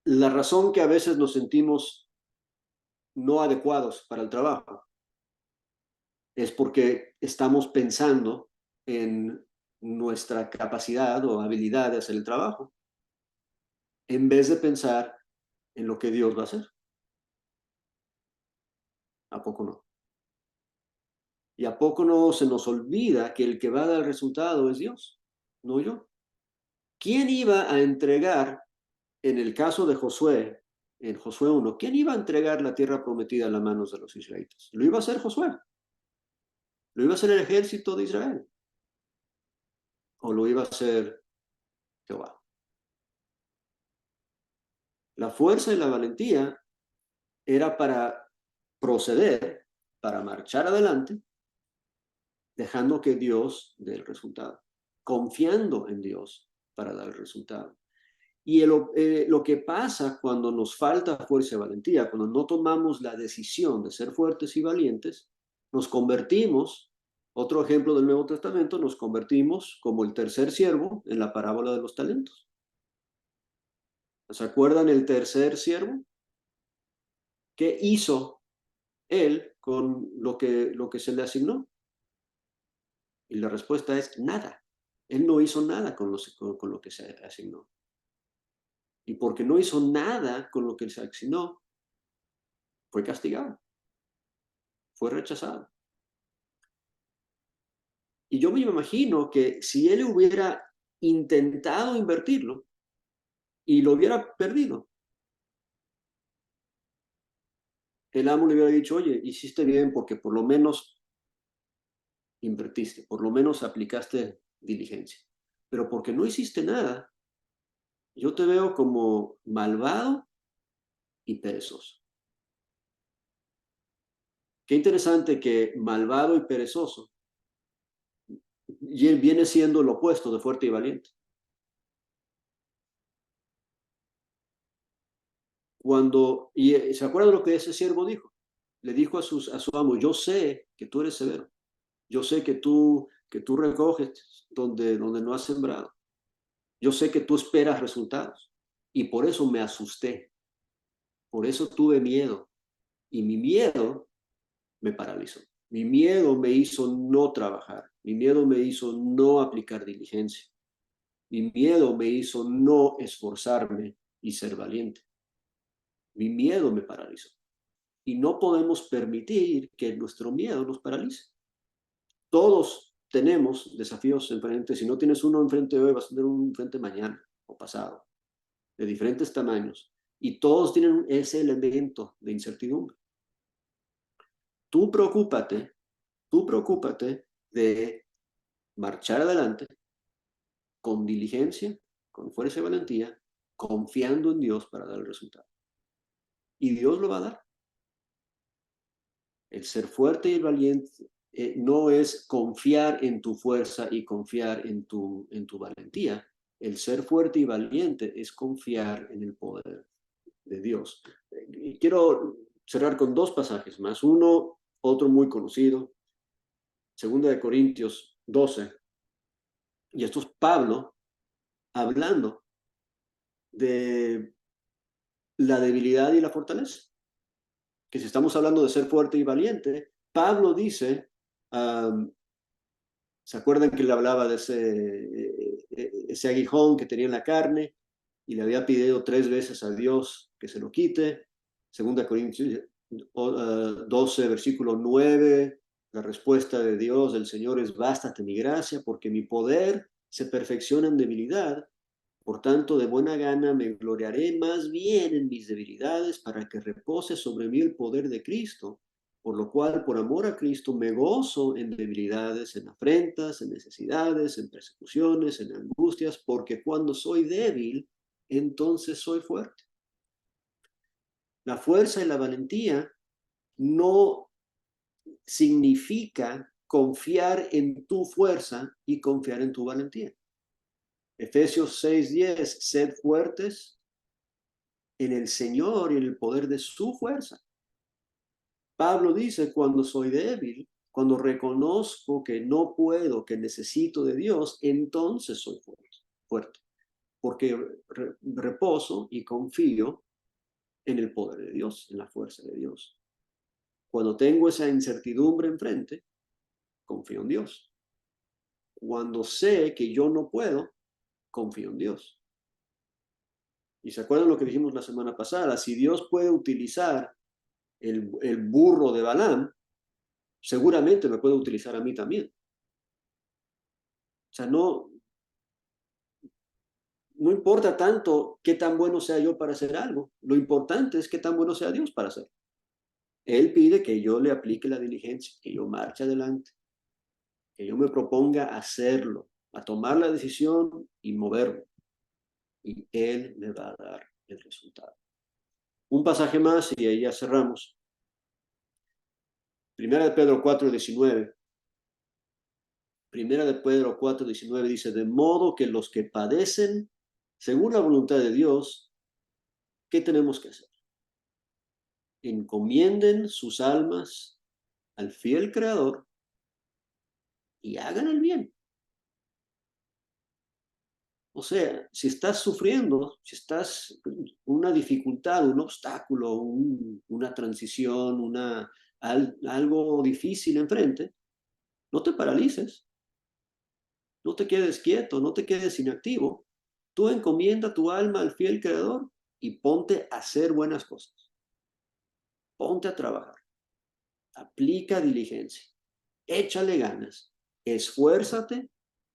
La razón que a veces nos sentimos no adecuados para el trabajo es porque estamos pensando en nuestra capacidad o habilidad de hacer el trabajo, en vez de pensar en lo que Dios va a hacer. ¿A poco no? ¿Y a poco no se nos olvida que el que va a dar el resultado es Dios, no yo? ¿Quién iba a entregar, en el caso de Josué, en Josué 1, quién iba a entregar la tierra prometida a las manos de los israelitas? Lo iba a hacer Josué. Lo iba a hacer el ejército de Israel. O lo iba a hacer Jehová. La fuerza y la valentía era para proceder, para marchar adelante, dejando que Dios dé el resultado, confiando en Dios para dar el resultado. Y lo que pasa cuando nos falta fuerza y valentía, cuando no tomamos la decisión de ser fuertes y valientes, nos convertimos, otro ejemplo del Nuevo Testamento, nos convertimos como el tercer siervo en la parábola de los talentos. ¿Se acuerdan el tercer siervo? ¿Qué hizo él con lo que se le asignó? Y la respuesta es nada. Él no hizo nada con lo que se asignó. Y porque no hizo nada con lo que se asignó, fue castigado, fue rechazado. Y yo me imagino que si él hubiera intentado invertirlo y lo hubiera perdido, el amo le hubiera dicho, oye, hiciste bien porque por lo menos invertiste, por lo menos aplicaste diligencia. Pero porque no hiciste nada, yo te veo como malvado y perezoso. Qué interesante que malvado y perezoso y él viene siendo lo opuesto de fuerte y valiente. ¿Se acuerdan lo que ese siervo dijo? Le dijo a su amo, yo sé que tú eres severo, yo sé que tú recoges donde no has sembrado, yo sé que tú esperas resultados y por eso me asusté, por eso tuve miedo y mi miedo me paralizó. Mi miedo me hizo no trabajar, mi miedo me hizo no aplicar diligencia, mi miedo me hizo no esforzarme y ser valiente. Mi miedo me paralizó. Y no podemos permitir que nuestro miedo nos paralice. Todos tenemos desafíos enfrente. Si no tienes uno enfrente hoy, vas a tener uno enfrente mañana o pasado, de diferentes tamaños. Y todos tienen ese elemento de incertidumbre. Tú preocúpate de marchar adelante con diligencia, con fuerza y valentía, confiando en Dios para dar el resultado. Y Dios lo va a dar. El ser fuerte y valiente no es confiar en tu fuerza y confiar en tu valentía. El ser fuerte y valiente es confiar en el poder de Dios. Y quiero cerrar con dos pasajes más. Uno, otro muy conocido, 2 Corintios 12. Y esto es Pablo hablando de la debilidad y la fortaleza. Que si estamos hablando de ser fuerte y valiente, Pablo dice, ¿se acuerdan que le hablaba de ese aguijón que tenía en la carne y le había pedido 3 veces a Dios que se lo quite? 2 Corintios 12, versículo 9, la respuesta de Dios, del Señor es: bástate mi gracia, porque mi poder se perfecciona en debilidad. Por tanto, de buena gana me gloriaré más bien en mis debilidades, para que repose sobre mí el poder de Cristo. Por lo cual, por amor a Cristo, me gozo en debilidades, en afrentas, en necesidades, en persecuciones, en angustias, porque cuando soy débil, entonces soy fuerte. La fuerza y la valentía no significa confiar en tu fuerza y confiar en tu valentía. Efesios 6:10, sed fuertes en el Señor y en el poder de su fuerza. Pablo dice, cuando soy débil, cuando reconozco que no puedo, que necesito de Dios, entonces soy fuerte, porque reposo y confío en el poder de Dios, en la fuerza de Dios. Cuando tengo esa incertidumbre enfrente, confío en Dios. Cuando sé que yo no puedo, confío en Dios. Y se acuerdan lo que dijimos la semana pasada: si Dios puede utilizar el burro de Balaam, seguramente me puede utilizar a mí también. O sea, no importa tanto qué tan bueno sea yo para hacer algo. Lo importante es qué tan bueno sea Dios para hacerlo. Él pide que yo le aplique la diligencia, que yo marche adelante, que yo me proponga hacerlo, a tomar la decisión y moverme. Y Él me va a dar el resultado. Un pasaje más y ahí ya cerramos. Primera de Pedro 4:19. Primera de Pedro 4:19 dice: de modo que los que padecen según la voluntad de Dios, ¿qué tenemos que hacer? Encomienden sus almas al fiel Creador y hagan el bien. O sea, si estás sufriendo, si estás con una dificultad, un obstáculo, una transición, algo difícil enfrente, no te paralices, no te quedes quieto, no te quedes inactivo. Tú encomienda tu alma al fiel Creador y ponte a hacer buenas cosas. Ponte a trabajar. Aplica diligencia. Échale ganas. Esfuérzate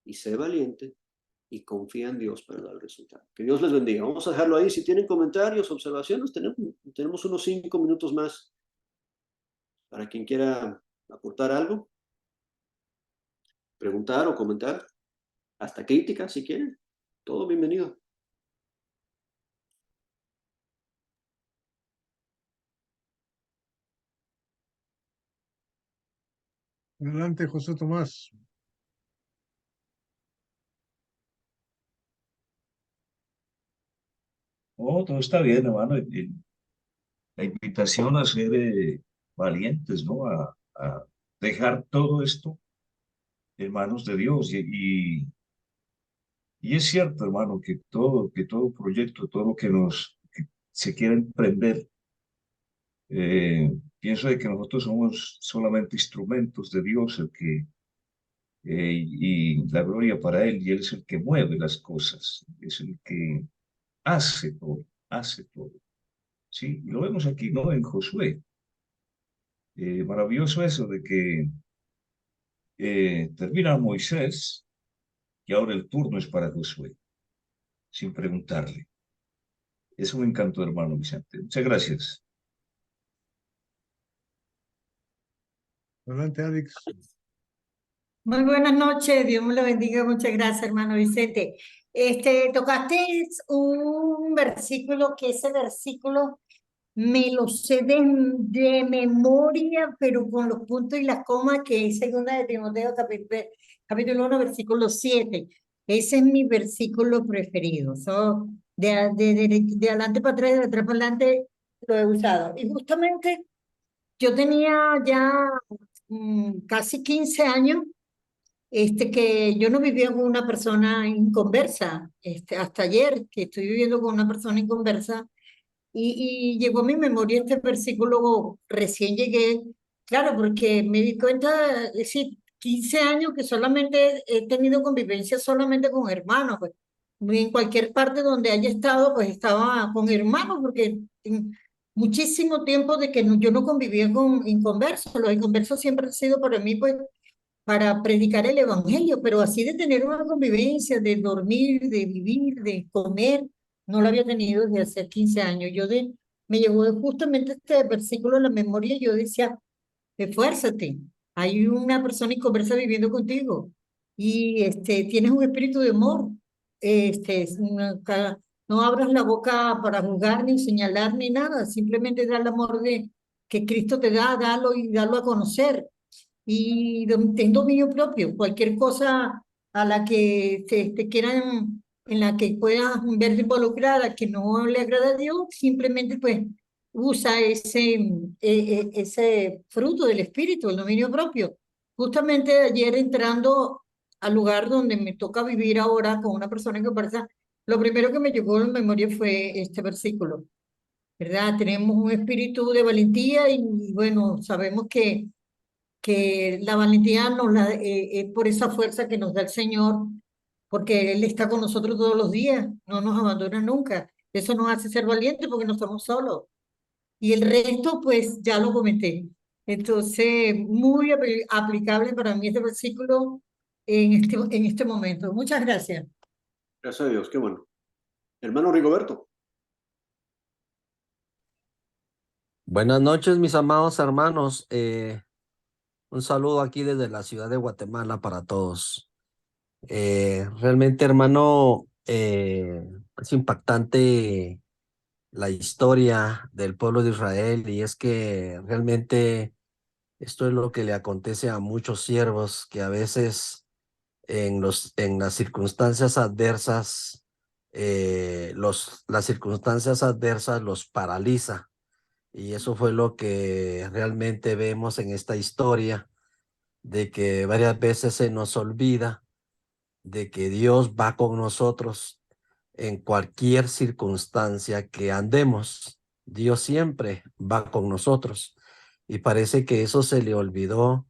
y sé valiente y confía en Dios para dar el resultado. Que Dios les bendiga. Vamos a dejarlo ahí. Si tienen comentarios, observaciones, tenemos unos 5 minutos más para quien quiera aportar algo, preguntar o comentar, hasta crítica si quieren. Todo bienvenido. Adelante, José Tomás. Oh, todo está bien, hermano. La invitación a ser valientes, ¿no? A dejar todo esto en manos de Dios. Y es cierto, hermano, que todo proyecto, todo lo que se quiera emprender, pienso de que nosotros somos solamente instrumentos de Dios, y la gloria para Él, y Él es el que mueve las cosas, es el que hace todo. Sí, y lo vemos aquí, ¿no? En Josué. Maravilloso eso de que termina Moisés y ahora el turno es para Josué, sin preguntarle. Eso me encantó, hermano Vicente. Muchas gracias. Adelante, Alex. Muy buenas noches, Dios me lo bendiga, muchas gracias, hermano Vicente. Tocaste un versículo que ese versículo me lo sé de memoria, pero con los puntos y las comas, que es 2 capítulo 1, versículo 7. Ese es mi versículo preferido. De adelante para atrás, de atrás para adelante, lo he usado. Y justamente yo tenía ya casi 15 años que yo no vivía con una persona inconversa, hasta ayer que estoy viviendo con una persona inconversa, y llegó a mi memoria este versículo, recién llegué, claro, porque me di cuenta, es decir, 15 años que solamente he tenido convivencia solamente con hermanos, pues. En cualquier parte donde haya estado, pues estaba con hermanos, porque en muchísimo tiempo de que yo no convivía con inconversos. Los inconversos siempre han sido para mí, pues, para predicar el evangelio, pero así de tener una convivencia, de dormir, de vivir, de comer, no lo había tenido desde hace 15 años. Me llegó justamente este versículo en la memoria y yo decía, esfuérzate, hay una persona inconversa viviendo contigo y tienes un espíritu de amor. No abras la boca para juzgar ni señalar ni nada, simplemente da el amor que Cristo te da, dalo y dalo a conocer y ten dominio propio. Cualquier cosa a la que te quieran, en la que puedas verte involucrada, que no le agrada a Dios, simplemente pues usa ese fruto del espíritu, el dominio propio. Justamente ayer entrando al lugar donde me toca vivir ahora con una persona que parece, lo primero que me llegó a la memoria fue este versículo, ¿verdad? Tenemos un espíritu de valentía y bueno, sabemos que la valentía es por esa fuerza que nos da el Señor, porque Él está con nosotros todos los días, no nos abandona nunca. Eso nos hace ser valientes porque no estamos solos. Y el resto, pues ya lo comenté. Entonces, muy aplicable para mí este versículo en este momento. Muchas gracias. Gracias a Dios, qué bueno. Hermano Rigoberto. Buenas noches, mis amados hermanos. Un saludo aquí desde la ciudad de Guatemala para todos. Realmente, hermano, es impactante la historia del pueblo de Israel y es que realmente esto es lo que le acontece a muchos siervos que a veces en las circunstancias adversas, las circunstancias adversas los paraliza. Y eso fue lo que realmente vemos en esta historia, de que varias veces se nos olvida de que Dios va con nosotros en cualquier circunstancia que andemos. Dios siempre va con nosotros. Y parece que eso se le olvidó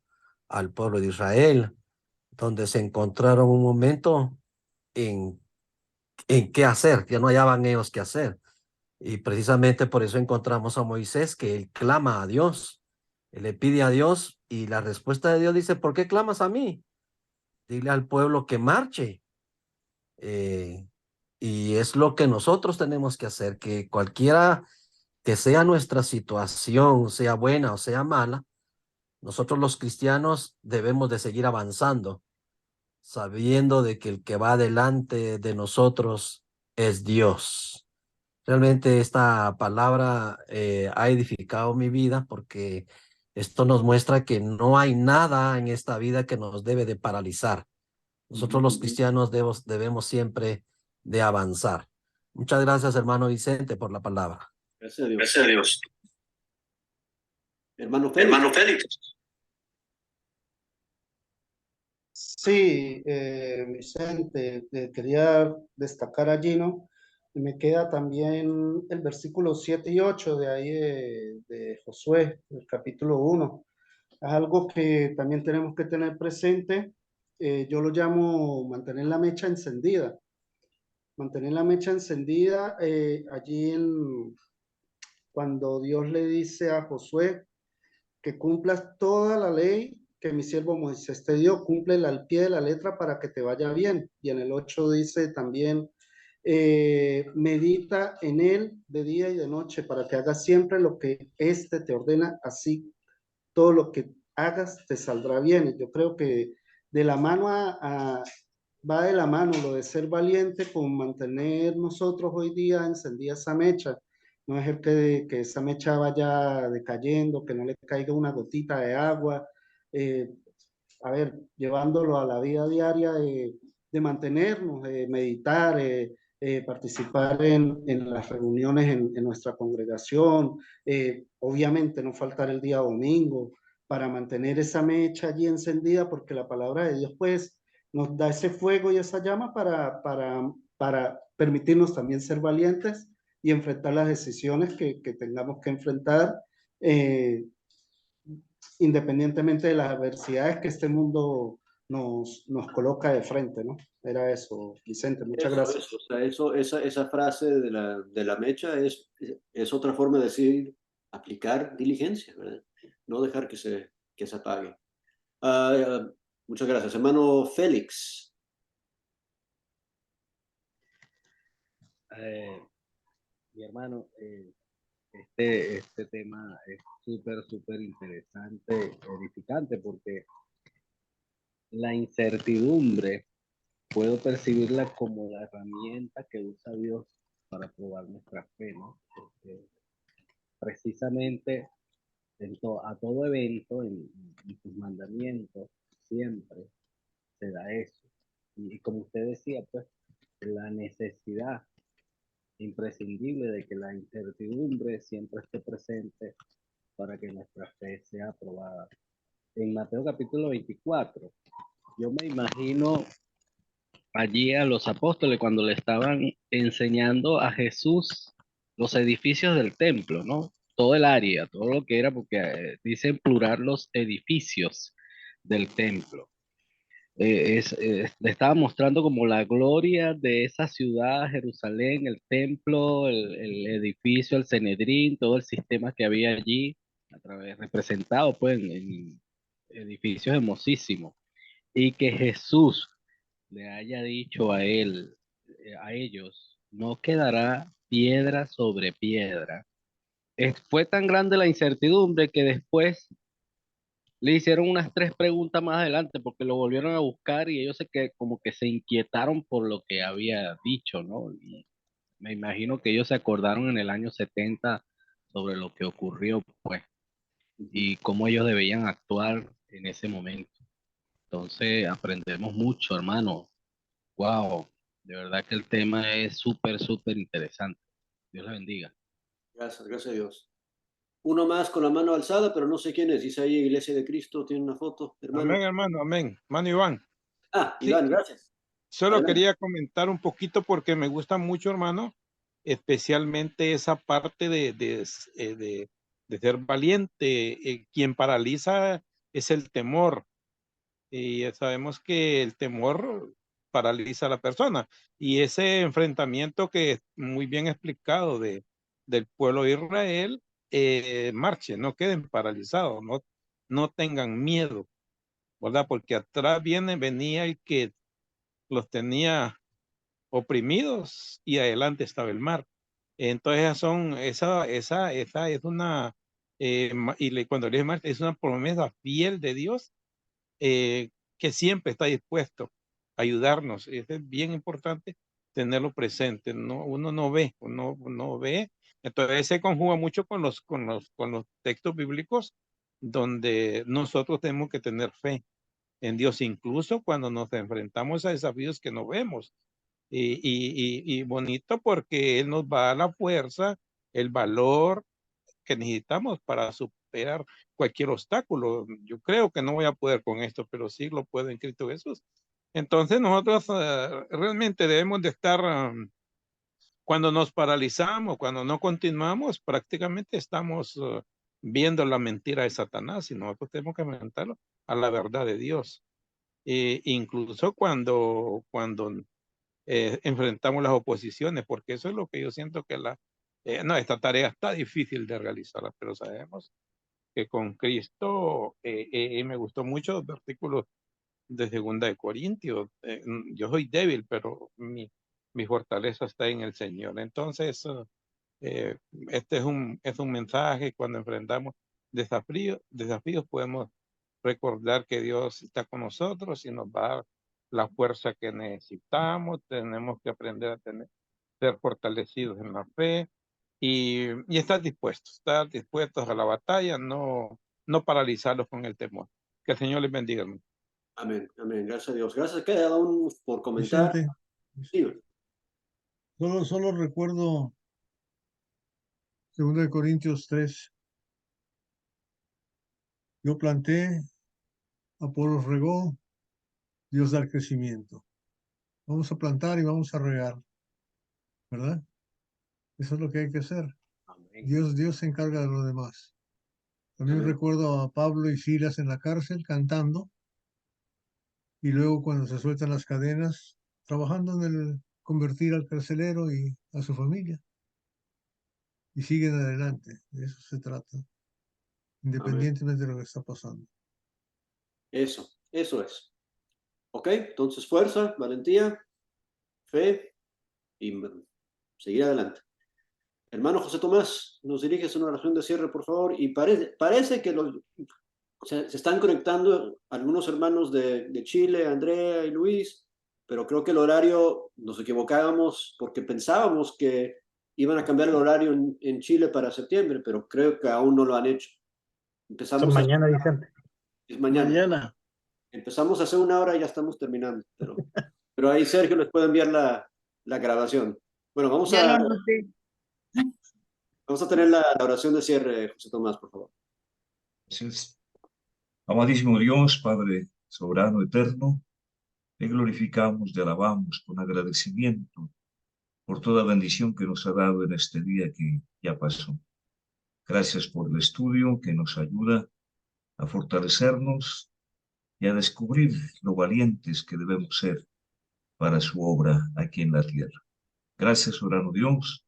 al pueblo de Israel, donde se encontraron un momento en, en qué hacer, que no hallaban ellos qué hacer. Y precisamente por eso encontramos a Moisés, que él clama a Dios, él le pide a Dios y la respuesta de Dios dice, ¿por qué clamas a mí? Dile al pueblo que marche. Eh, y es lo que nosotros tenemos que hacer, que cualquiera que sea nuestra situación, sea buena o sea mala, nosotros los cristianos debemos de seguir avanzando, sabiendo de que el que va delante de nosotros es Dios. Realmente esta palabra ha edificado mi vida porque esto nos muestra que no hay nada en esta vida que nos debe de paralizar. Nosotros los cristianos debemos siempre de avanzar. Muchas gracias, hermano Vicente, por la palabra. Gracias a Dios. Gracias a Dios. Hermano Félix. Hermano Félix. Sí, Vicente, quería destacar allí, ¿no? Y me queda también el versículo 7 y 8 de ahí de Josué, el capítulo 1. Es algo que también tenemos que tener presente. Yo lo llamo mantener la mecha encendida. Mantener la mecha encendida allí cuando Dios le dice a Josué que cumplas toda la ley que mi siervo Moisés te dio, cúmplela al pie de la letra para que te vaya bien. Y en el 8 dice también, medita en él de día y de noche para que hagas siempre lo que éste te ordena, así todo lo que hagas te saldrá bien. Y yo creo que de la mano va de la mano lo de ser valiente con mantener nosotros hoy día encendida esa mecha. No es el que esa mecha vaya decayendo, que no le caiga una gotita de agua. A ver, llevándolo a la vida diaria de mantenernos, de meditar, participar en las reuniones en nuestra congregación, obviamente no faltar el día domingo, para mantener esa mecha allí encendida, porque la palabra de Dios pues nos da ese fuego y esa llama para permitirnos también ser valientes y enfrentar las decisiones que tengamos que enfrentar, eh, independientemente de las adversidades que este mundo nos coloca de frente, ¿no? Era eso, Vicente, muchas gracias. O sea, esa frase de la mecha es otra forma de decir aplicar diligencia, ¿verdad? No dejar que se apague. Muchas gracias. Hermano Félix. Mi hermano, este tema es súper interesante, edificante, porque la incertidumbre puedo percibirla como la herramienta que usa Dios para probar nuestra fe, ¿no? Porque precisamente a todo evento, en sus mandamientos, siempre se da eso. Y como usted decía, pues, la necesidad imprescindible de que la incertidumbre siempre esté presente para que nuestra fe sea aprobada. En Mateo capítulo 24, yo me imagino allí a los apóstoles cuando le estaban enseñando a Jesús los edificios del templo, ¿no? Todo el área, todo lo que era, porque dice en plural los edificios del templo. Le estaba mostrando como la gloria de esa ciudad, Jerusalén, el templo, el edificio, el Sanedrín, todo el sistema que había allí, a través, representado pues en edificios hermosísimos. Y que Jesús le haya dicho a él, a ellos, no quedará piedra sobre piedra. Fue tan grande la incertidumbre que después le hicieron unas 3 preguntas más adelante porque lo volvieron a buscar y ellos como que se inquietaron por lo que había dicho, ¿no? Y me imagino que ellos se acordaron en el año 70 sobre lo que ocurrió, pues, y cómo ellos debían actuar en ese momento. Entonces aprendemos mucho, hermano. Wow, de verdad que el tema es súper interesante. Dios le bendiga. Gracias a Dios. Uno más con la mano alzada, pero no sé quién es. Dice ahí Iglesia de Cristo, tiene una foto, hermano. Amén, hermano, amén. Hermano Iván. Sí, Iván, gracias. solo Adelante. quería comentar un poquito porque me gusta mucho, hermano, especialmente esa parte de ser valiente. Quien paraliza es el temor. Y sabemos que el temor paraliza a la persona. Y ese enfrentamiento que es muy bien explicado del pueblo de Israel, marchen, no queden paralizados, no tengan miedo, ¿verdad? Porque atrás venía el que los tenía oprimidos y adelante estaba el mar. Entonces esa es una, cuando le mar, es una promesa fiel de Dios, que siempre está dispuesto a ayudarnos. Es bien importante tenerlo presente. Uno no ve. Entonces se conjuga mucho con los textos bíblicos donde nosotros tenemos que tener fe en Dios, incluso cuando nos enfrentamos a desafíos que no vemos. Y bonito porque Él nos va a dar la fuerza, el valor que necesitamos para superar cualquier obstáculo. Yo creo que no voy a poder con esto, pero sí lo puedo en Cristo Jesús. Entonces nosotros realmente debemos de estar, cuando nos paralizamos, cuando no continuamos, prácticamente estamos viendo la mentira de Satanás y nosotros tenemos que enfrentarlo a la verdad de Dios. Incluso cuando enfrentamos las oposiciones, porque eso es lo que yo siento que no, esta tarea está difícil de realizar, pero sabemos que con Cristo, me gustó mucho los versículos de 2 Corintios. Yo soy débil, pero mi fortaleza está en el Señor. Entonces, este es un mensaje. Cuando enfrentamos desafíos podemos recordar que Dios está con nosotros y nos va a dar la fuerza que necesitamos. Tenemos que aprender a ser fortalecidos en la fe y estar dispuestos a la batalla, no paralizarlos con el temor. Que el Señor les bendiga, hermano. Amén, amén. Gracias a Dios. Gracias a cada uno por comentar. Vicente, Sí. solo recuerdo 2 Corintios 3. Yo planté, Apolos regó, Dios da el crecimiento. Vamos a plantar y vamos a regar, ¿verdad? Eso es lo que hay que hacer. Amén. Dios se encarga de lo demás. También Amén. recuerdo a Pablo y Silas en la cárcel cantando y luego cuando se sueltan las cadenas, trabajando en el convertir al carcelero y a su familia. Y siguen adelante. De eso se trata, independientemente de lo que está pasando. Eso es. Ok, entonces fuerza, valentía, fe y seguir adelante. Hermano José Tomás, nos diriges una oración de cierre, por favor. Y parece que se están conectando algunos hermanos de Chile, Andrea y Luis, pero creo que el horario nos equivocábamos porque pensábamos que iban a cambiar el horario en Chile para septiembre, pero creo que aún no lo han hecho. Empezamos mañana, Vicente. Es mañana. Empezamos hace una hora y ya estamos terminando, pero ahí Sergio les puede enviar la grabación. Bueno, vamos Ya a lo noté. tener la oración de cierre, José Tomás, por favor. Gracias. Amadísimo Dios, Padre soberano, eterno, te glorificamos, te alabamos con agradecimiento por toda bendición que nos ha dado en este día que ya pasó. Gracias por el estudio que nos ayuda a fortalecernos y a descubrir lo valientes que debemos ser para su obra aquí en la tierra. Gracias, soberano Dios,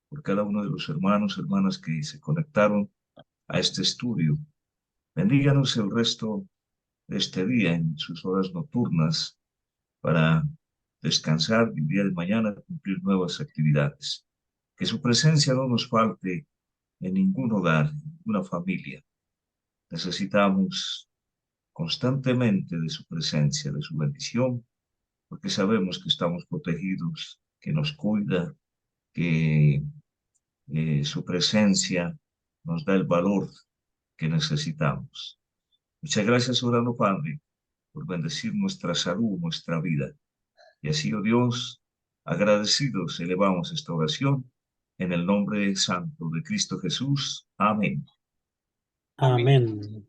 por cada uno de los hermanos, hermanas que se conectaron a este estudio. Bendíganos el resto de este día en sus horas nocturnas para descansar y el día de mañana cumplir nuevas actividades. Que su presencia no nos falte en ningún hogar, en ninguna familia. Necesitamos constantemente de su presencia, de su bendición, porque sabemos que estamos protegidos, que nos cuida, que su presencia nos da el valor que necesitamos. Muchas gracias, soberano Padre, por bendecir nuestra salud, nuestra vida. Y así, oh Dios, agradecidos elevamos esta oración en el nombre santo de Cristo Jesús. Amén. Amén.